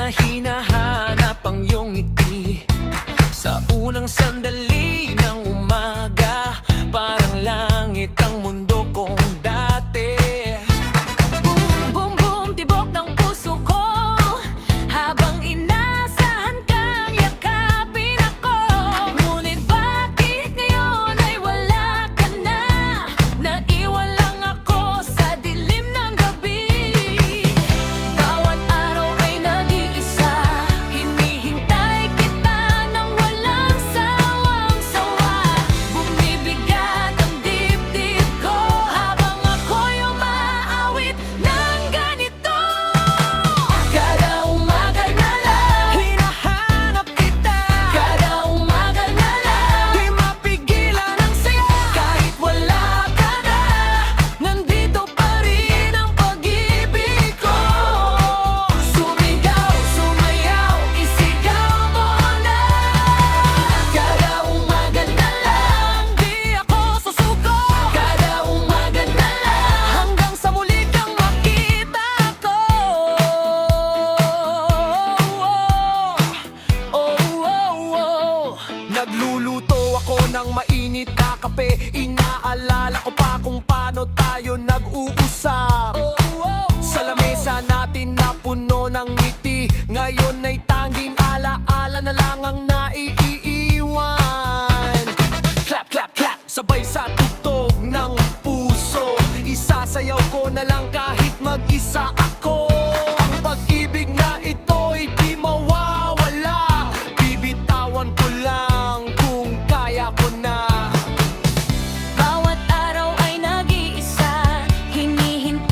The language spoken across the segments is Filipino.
na hinahanap ang iyong ngiti. Sa unang sandali ng umaga, parang langit ang mundo kong dati. Boom, boom, boom, tibok ng puso ko, habang inaasahan kang yakapin ako. Ngunit bakit ngayon ay wala ka na? Naiwan lang ako sa dilim ng gabi. Bawat araw ay nag-iisa, hinihintay kita nang walang sawang-sawa. Bumibigat ang dibdib ko habang ako'y umaawit ng ganito. Kada umaga na lang hinahanap kita. Kada umaga na lang di mapigilan ang saya. Kahit wala ka na, nandito pa rin ang pag-ibig ko. Sumigaw, sumayaw, isigaw mo na. Kada umaga na lang di ako susuko. Kada umaga na lang hanggang sa muli kang makita ko. Nagluluto ako ng mainit na kape. Inaalala ko pa kung paano tayo nag-uusap. Sa lamesa natin na puno ng ngiti, ngayon ay tanging alaala na lang ang naiiwan. Clap, clap, clap, sabay sa tugtog ng puso. Isasayaw ko na lang kahit mag-isa ako. Ang pag-ibig na ito'y di mawawala. Bibitawan ko lang kung kaya ko na. Bawat araw ay nag-iisa, hinihintay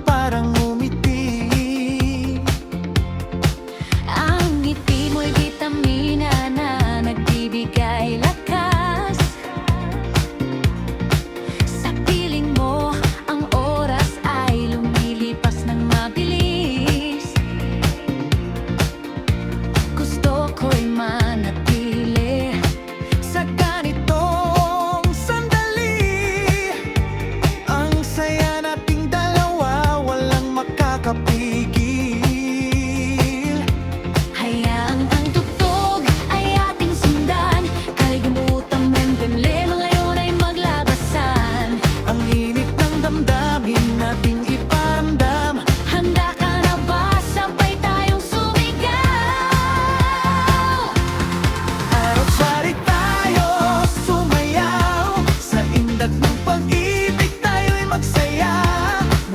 parang umiti. Ang ngiti mo'y bitamina na nagbibigay lakas. Sa piling mo, ang oras ay lumilipas ng mabilis. Gusto ko'y manatili Sa ganitong sandali, ang saya nating dalawa, walang makakapigil. Hayaang ang tugtog ay ating sundan. Kalimutan men problema ngayon ay maglabasan. Ang init ng damdamin nating iparamdam. Handa ka na ba? Sabay tayong sumigaw. Araw-sari tayo sumayaw, sa indat ng pag-ibig tayo'y magsaya.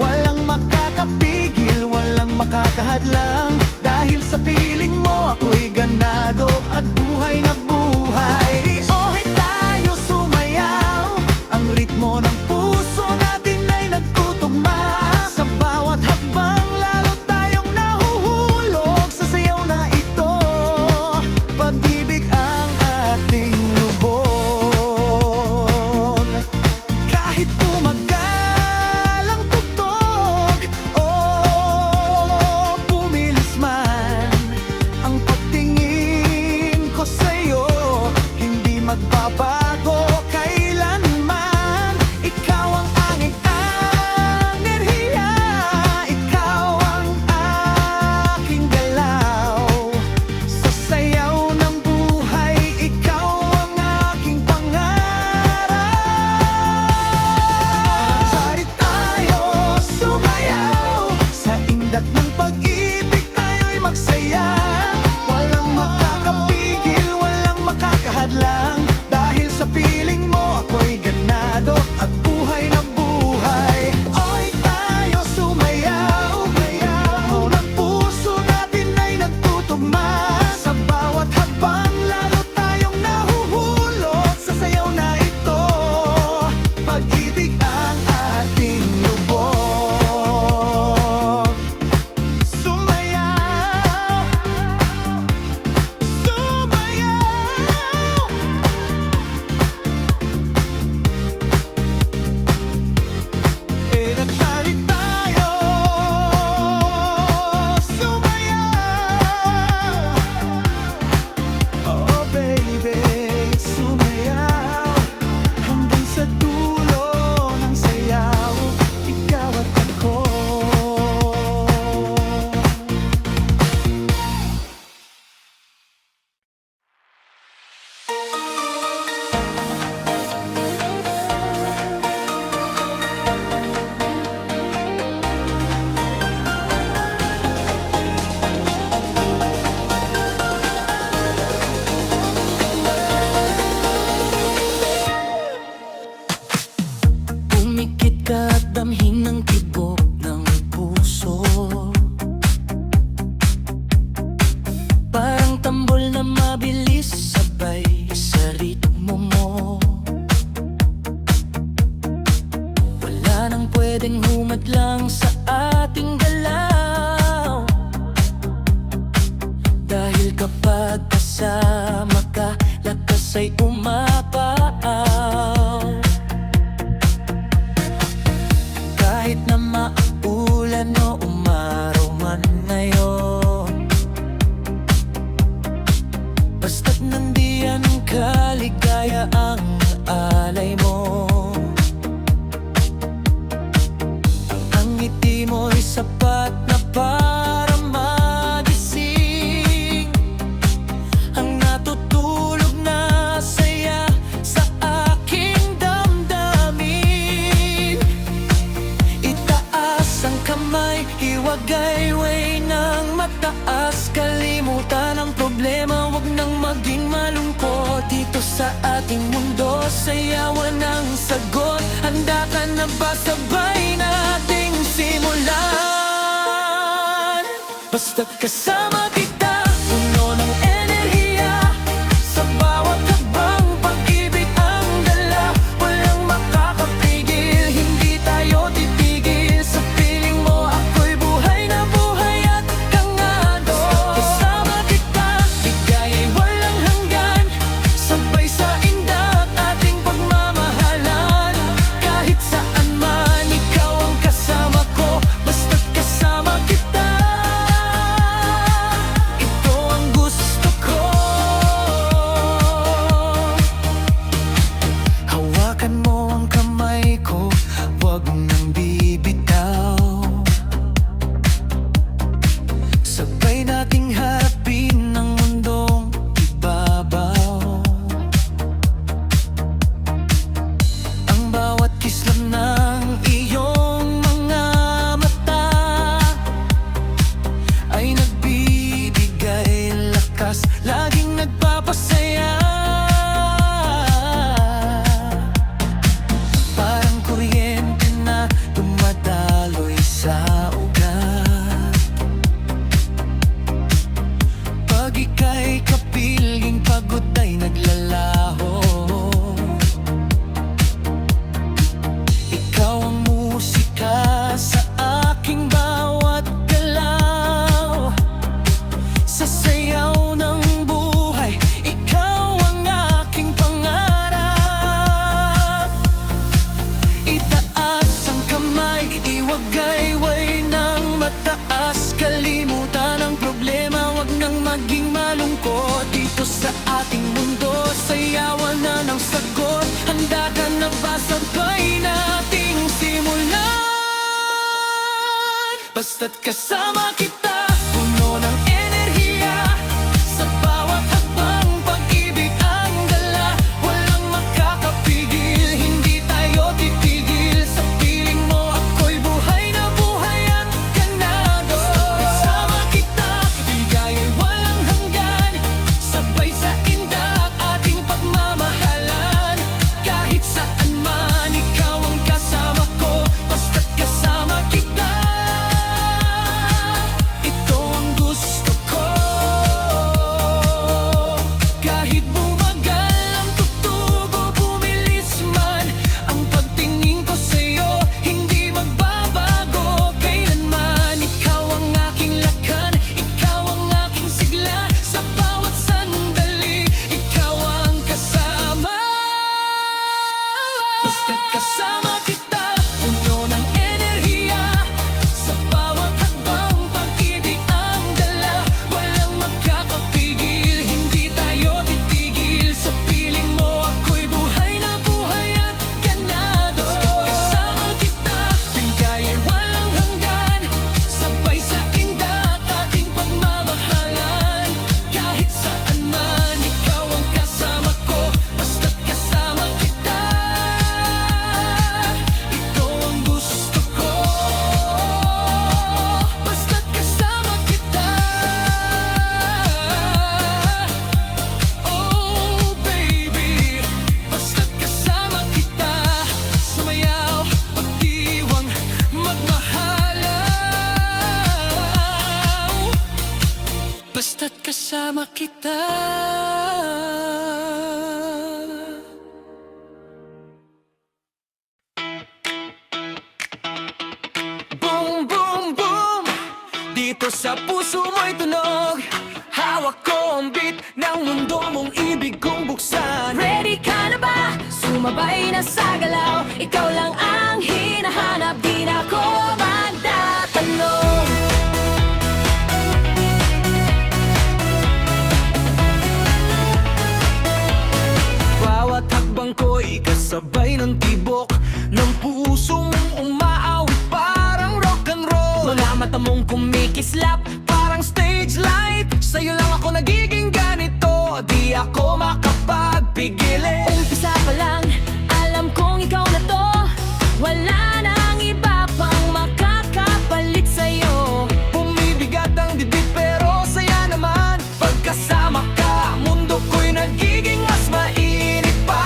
Walang makakapigil, walang makakahadlang. Dahil sa piling mo ako'y ganado at buhay na buhay. Ohay tayo sumayaw, ang ritmo ng puso natin ay nagtutugma. Sa bawat hakbang lalo tayong nahuhulog sa sayaw na ito. Pag-ibig ang ating lubog. Kahit tumagal ang tugtog o bumilis man ang pagtingin ko sa'yo, hindi magbabago kailanman. Ikaw ang aking enerhiya, ikaw ang aking galaw. Sa sayaw ng buhay, ikaw ang aking pangarap. Sari tayo sumayaw, sa indat ng pag-ibig tayo'y magsaya. Walang makakapigil, walang makakahadlang. Dahil sa piling mo ako'y ganado at buhay na buhay. Oy tayo sumayaw, ritmo ng puso natin ay nagtutugma. Sa bawat hakbang lalo tayong nahuhulog sa sayaw na ito. Pag-ibig ang ating lubog. Sumayaw, sumayaw. Nagsali tayo sumayaw. Oh baby, sumayaw hanggang sa dulo ng sayaw, ikaw at ako. Umikit ka at damhin ng tibok ng puso. Parang tambol na mabilis sabay sa ritmo mo. Wala nang pwedeng humadlang sa ating galaw. Dahil kapag kasama ka, lakas ay umapaaw. Kahit na maulan o umaraw man ngayon, basta't nandiyan ka, ligaya ang alay mo. Ang ngiti mo'y sapat na para magising ang natutulog na saya sa aking damdamin. Itaas ang kamay, hiwagayway ng mataas. Kalimutan ang problema, wag nang maging malungkot. Dito sa ating mundo, sayawan ang sagot. Handa ka na ba? Sabay nating simulan. Basta't kasama kita, puno ng enerhiya. Sa bawat hakbang, pag-ibig ang dala. Walang makakapigil, hindi tayo titigil. Sa piling mo mataas, kalimutan ang problema, wag nang maging malungkot. Dito sa ating mundo, sayawan na ng sagot. Handa ka na ba, sabay nating simulan? Basta't kasama kita, puno ng enerhiya. Sa bawat hakbang, pag-ibig ang dala. Walang makakapigil, hindi tayo titigil. Sa piling mo, ako'y buhay na buhay at ganado. Kasama kita, bigay walang hanggan. Sabay sa indak, ating pagmamahalan. Kahit saan man, ikaw ang kasama ko. Basta't kasama kita, ito ang gusto ko. Kahit bumagal ang tugtog o bumilis man, ang pagtingin ko sa'yo hindi magbabago kailanman. Ikaw ang aking lakan, ikaw ang aking sigla. Sa bawat sandali, ikaw ang kasama. Basta't kasama kita, puno ng enerhiya. Sa bawat hakbang, pag-ibig ang dala. Walang magkakapigil, hindi tayo titigil. Sa piling mo, ako'y buhay na buhay at ganado. Kasama kita, bigay walang hanggan. Sabay sa indak, ating pagmamahalan. Kahit saan man, ikaw ang kasama ko. Basta't kasama kita, ito ang gusto ko. Basta't kasama kita, oh baby. Basta't kasama kita, sumayaw, pagdiwang, magmahalaw. Basta't kasama kita. Boom, boom, boom, dito sa puso mo'y tunog. Hawak ko ang beat ng mundo mong ibig kong buksan. Ready ka na ba? Sumabay na sa galaw. Ikaw lang ang hinahanap, di na ako magtatanong. Bawat hakbang ko'y kasabay ng tibok ng puso mong umaawit parang rock and roll. Mga mata mong kumikislap parang stage light. Sa'yo lang ako nagiging ganito, di ako makapagpigilin. Umpisa pa lang, alam kong ikaw na to. Wala nang iba pang makakapalit sa'yo. Bumibigat ang dibdib pero saya naman. Pagkasama ka, mundo ko'y nagiging mas mainit pa.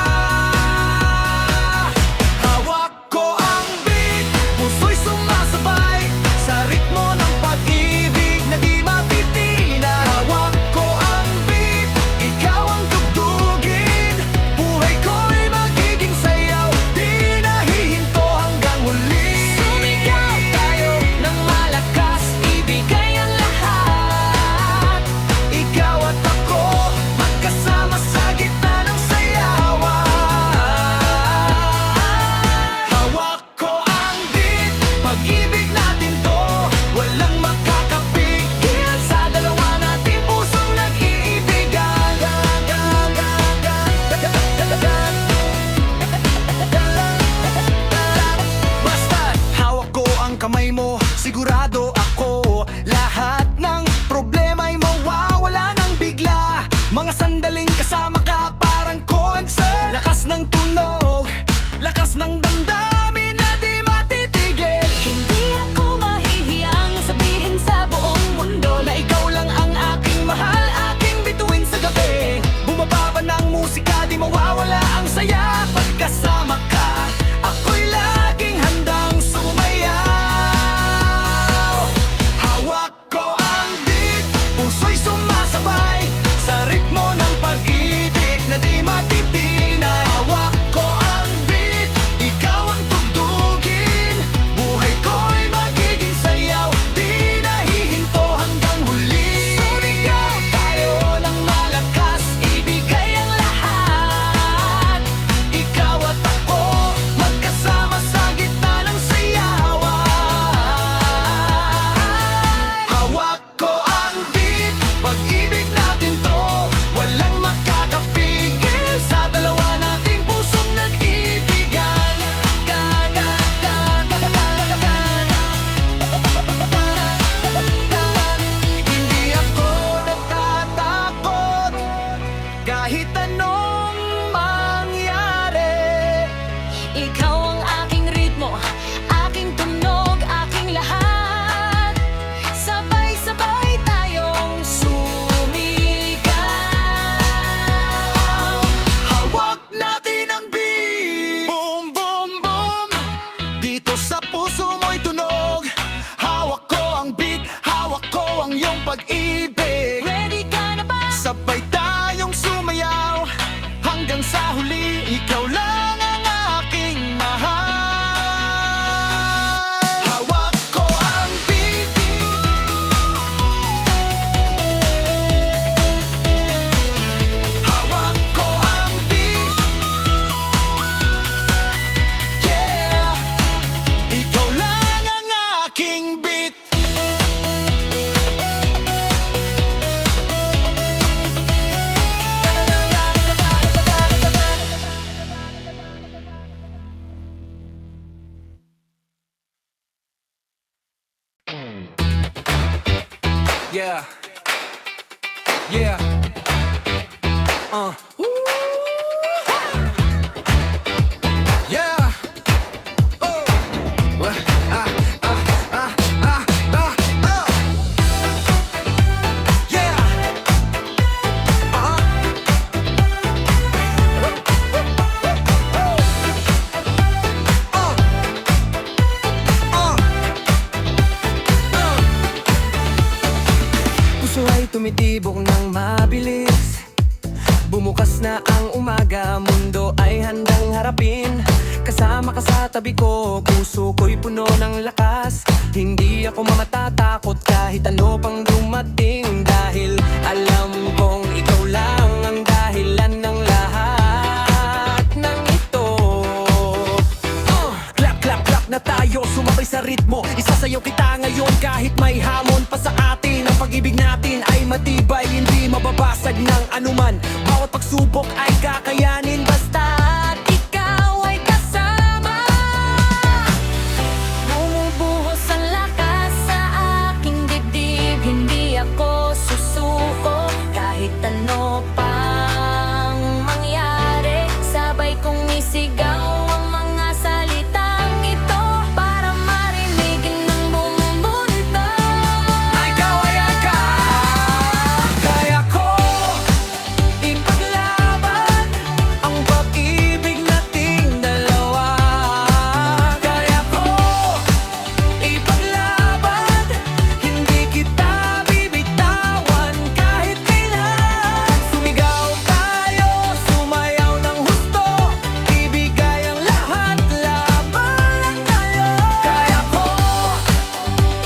Hawak ko ang beat, puso'y sumasabay sa ritmo ng pag-ibig na di mapipili. Hawak ko ang beat, ikaw ang tugtugin. Buhay ko'y magiging sayaw, di nahihinto hanggang huli. Sumigaw tayo ng malakas, ibigay ang lahat. Ikaw at ako, magkasama sa gitna ng sayawan. Hawak ko ang beat, pag-ibig natin to. Walang makakapigil sa dalawa nating pusong nag-iibigan. Basta't hawak ko ang kamay mo, sigurado ako lahat ng problema'y mawawala ng bigla. Mga sandaling kasama ka parang concert. Lakas ng tunog, lakas ng damdamin na di matitigil. Hindi ako mahihiyang sabihin sa buong mundo Na ikaw lang ang aking mahal, aking bituin sa gabi. Bumababa ng musika, di mawawala ang saya. Pagkasama ka, ako'y laging handang sumayaw. Yeah. Yeah. Woo. Yeah. Oh. Well, Yeah. Puso ay tumitibok ng mabilis. Bumukas na ang umaga, mundo ay handang harapin. Kasama ka sa tabi ko, puso ko'y puno ng lakas. Hindi ako matatakot kahit ano pang dumating. Dahil alam kong ikaw lang ang dahilan ng lahat ng ito. Clap, clap, clap na tayo, sumabay sa ritmo. Isasayaw kita ngayon kahit may hamon pa sa atin. Ang pag-ibig natin ay matibay, hindi mababasag ng anuman. Bawat pagsubok ay kakayanin basta't Ikaw ay kasama. Bumubuhos ang lakas sa aking dibdib. Hindi ako susuko kahit ano pang mangyari. Sabay kong isigaw ang mga salitang ito para marinig ng buong mundo. Ikaw ay aka, kaya ko ipaglaban ang pag-ibig nating dalawa. Kaya ko ipaglaban, hindi kita bibitawan kahit kailan. Sumigaw tayo, sumayaw ng husto, ibigay ang lahat, laban lang tayo. Kaya ko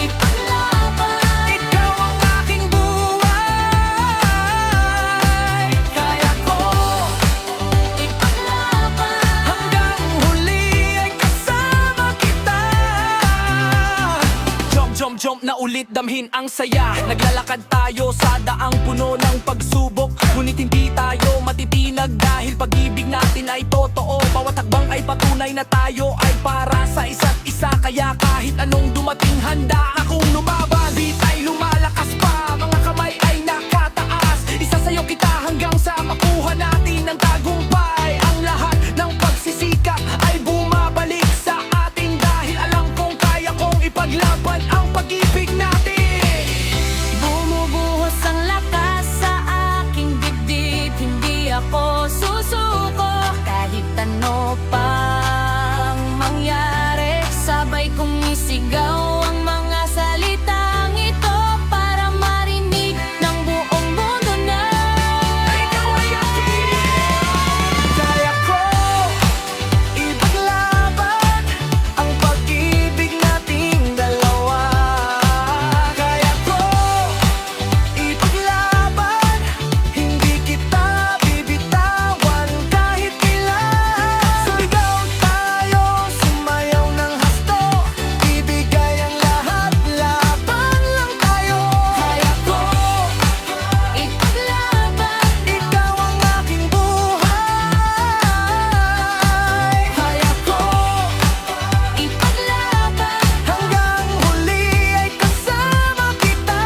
Ipaglaban, ikaw ang aking buhay. Kaya ko ipaglaban. hanggang huli ay kasama kita. Jump, jump, jump na ulit, damhin ang saya. Naglalakad tayo sa daang puno ng pagsubok. Ngunit hindi tayo matitinag dahil pag-ibig natin ay totoo. Bawat hakbang ay patunay na tayo ay para sa isa't isa. Kaya kahit anong dumating, handa akong lumaban. Di tayo lumalakas pa, mga kamay ay nakataas. Isasayaw kita hanggang sa makuha natin ang tagumpay. Ang lahat ng pagsisikap ay bumabalik sa atin. Dahil alam kong kaya kong ipaglaban ang pag-ibig natin. Bumubuhos ang lakas sa aking dibdib. Hindi ako susuko kahit ano pang mangyari. Sabay kong isigaw ang mga salitang ito para marinig ng buong mundo na Ikaw ay akin. Kaya ko ipaglaban ang pag-ibig nating dalawa. Kaya ko ipaglaban, hindi kita bibitawan kahit kailan. Sumigaw tayo, sumayaw ng hasto, ibigay ang lahat, laban lang tayo. Kaya ko ipaglaban. ikaw ang aking buhay. Kaya ko Ipaglaban, hanggang huli ay kasama kita.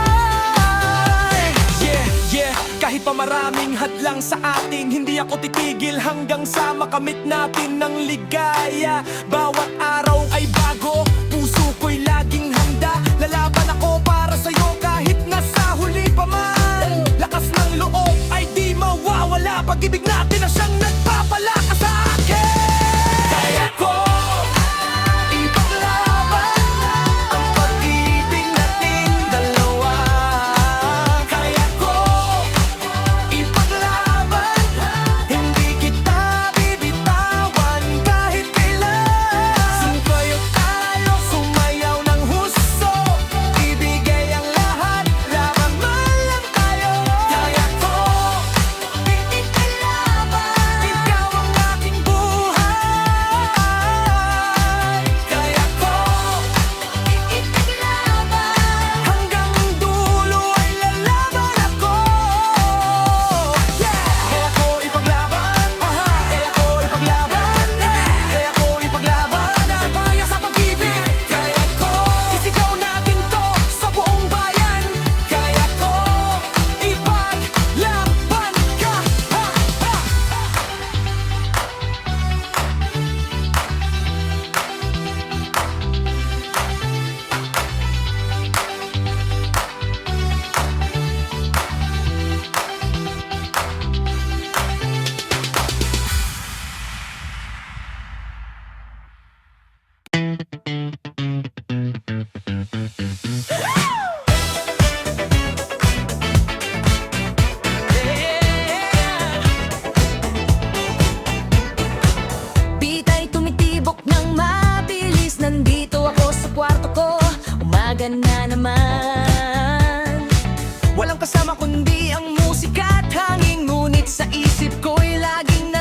Yeah, yeah, kahit pa maraming hadlang sa ating, hindi ako titigil hanggang sa makamit natin ng ligaya. Bawat araw ay bago, puso ko'y laging handa. Lalaban ako para sa'yo kahit nasa huli pa man. Lakas ng loob ay di mawawala, pag-ibig natin na siyang nagpapalakas sa akin. Kaya ko ipaglaban ang pag-ibig nating dalawa. Kaya ko ipaglaban, hindi kita bibitawan kahit kailan. Sumayaw tayo, sumayaw ng husto, ka na naman. Walang kasama kundi ang musika at hangin, ngunit sa isip ko'y laging